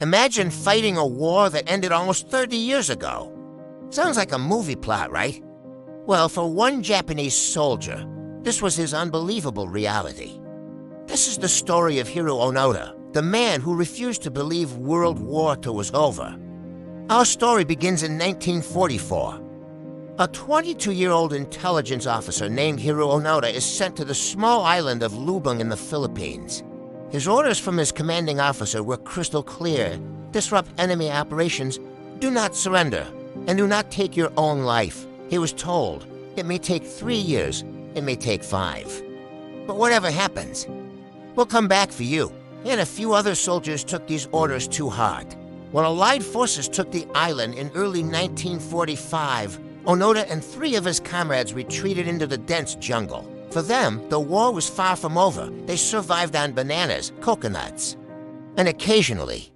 Imagine fighting a war that ended almost 30 years ago. Sounds like a movie plot, right? Well, for one Japanese soldier, this was his unbelievable reality. This is the story of Hiroo Onoda, the man who refused to believe World War II was over. Our story begins in 1944. A 22-year-old intelligence officer named Hiroo Onoda is sent to the small island of Lubang in the Philippines. His orders from his commanding officer were crystal clear: disrupt enemy operations, do not surrender, and do not take your own life. He was told, it may take 3 years, it may take 5. But whatever happens, we'll come back for you. He and a few other soldiers took these orders too hard. When Allied forces took the island in early 1945, Onoda and 3 of his comrades retreated into the dense jungle. For them, the war was far from over. They survived on bananas, coconuts, and occasionally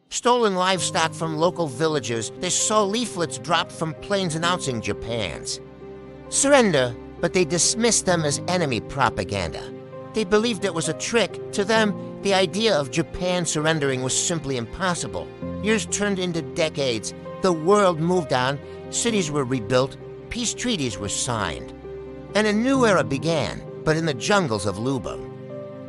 stolen livestock from local villagers. They saw leaflets dropped from planes announcing Japan's surrender, but they dismissed them as enemy propaganda. They believed it was a trick. To them, the idea of Japan surrendering was simply impossible. Years turned into decades. The world moved on. Cities were rebuilt. Peace treaties were signed. And a new era began, but in the jungles of Lubang.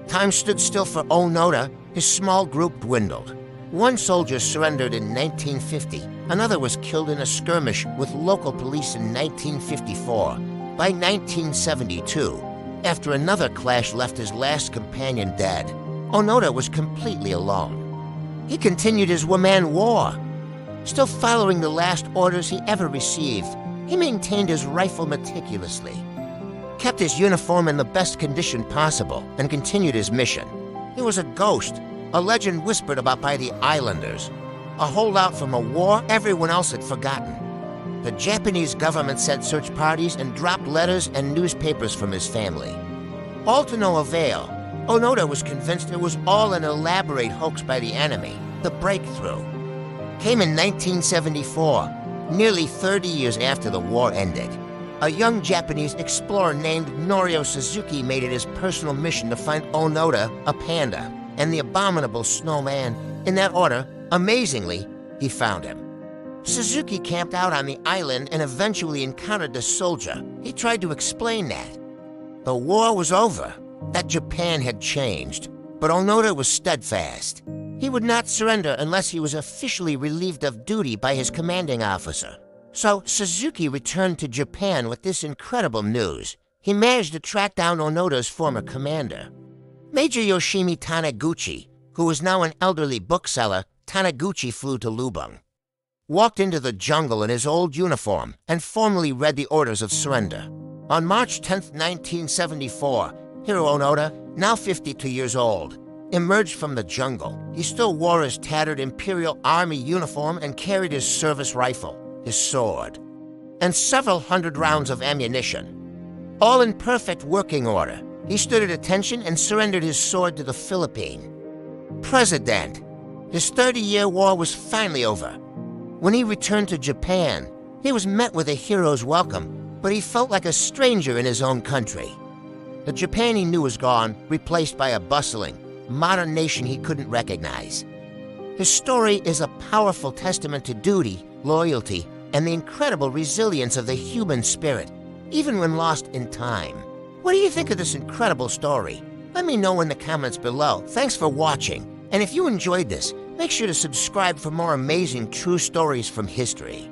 Time stood still for Onoda. His small group dwindled. One soldier surrendered in 1950. Another was killed in a skirmish with local police in 1954. By 1972, after another clash left his last companion dead, Onoda was completely alone. He continued his one-man war, still following the last orders he ever received. He maintained his rifle meticulously, kept his uniform in the best condition possible, and continued his mission. He was a ghost, a legend whispered about by the islanders, a holdout from a war everyone else had forgotten. The Japanese government sent search parties and dropped letters and newspapers from his family. All to no avail. Onoda was convinced it was all an elaborate hoax by the enemy. The breakthrough came in 1974, nearly 30 years after the war ended. A young Japanese explorer named Norio Suzuki made it his personal mission to find Onoda, a panda, and the abominable snowman. In that order, amazingly, he found him. Suzuki camped out on the island and eventually encountered the soldier. He tried to explain that the war was over, that Japan had changed, but Onoda was steadfast. He would not surrender unless he was officially relieved of duty by his commanding officer. So Suzuki returned to Japan with this incredible news. He managed to track down Onoda's former commander. Major Yoshimi Taniguchi, who was now an elderly bookseller. Taniguchi flew to Lubang, walked into the jungle in his old uniform, and formally read the orders of surrender. On March 10, 1974, Hiroo Onoda, now 52 years old, emerged from the jungle. He still wore his tattered Imperial Army uniform and carried his service rifle, his sword, and several hundred rounds of ammunition, all in perfect working order. He stood at attention and surrendered his sword to the Philippine president. His 30-year war was finally over. When he returned to Japan, he was met with a hero's welcome, but he felt like a stranger in his own country. The Japan he knew was gone, replaced by a bustling, modern nation he couldn't recognize. His story is a powerful testament to duty, loyalty, and the incredible resilience of the human spirit, even when lost in time. What do you think of this incredible story? Let me know in the comments below. Thanks for watching, and if you enjoyed this, make sure to subscribe for more amazing true stories from history.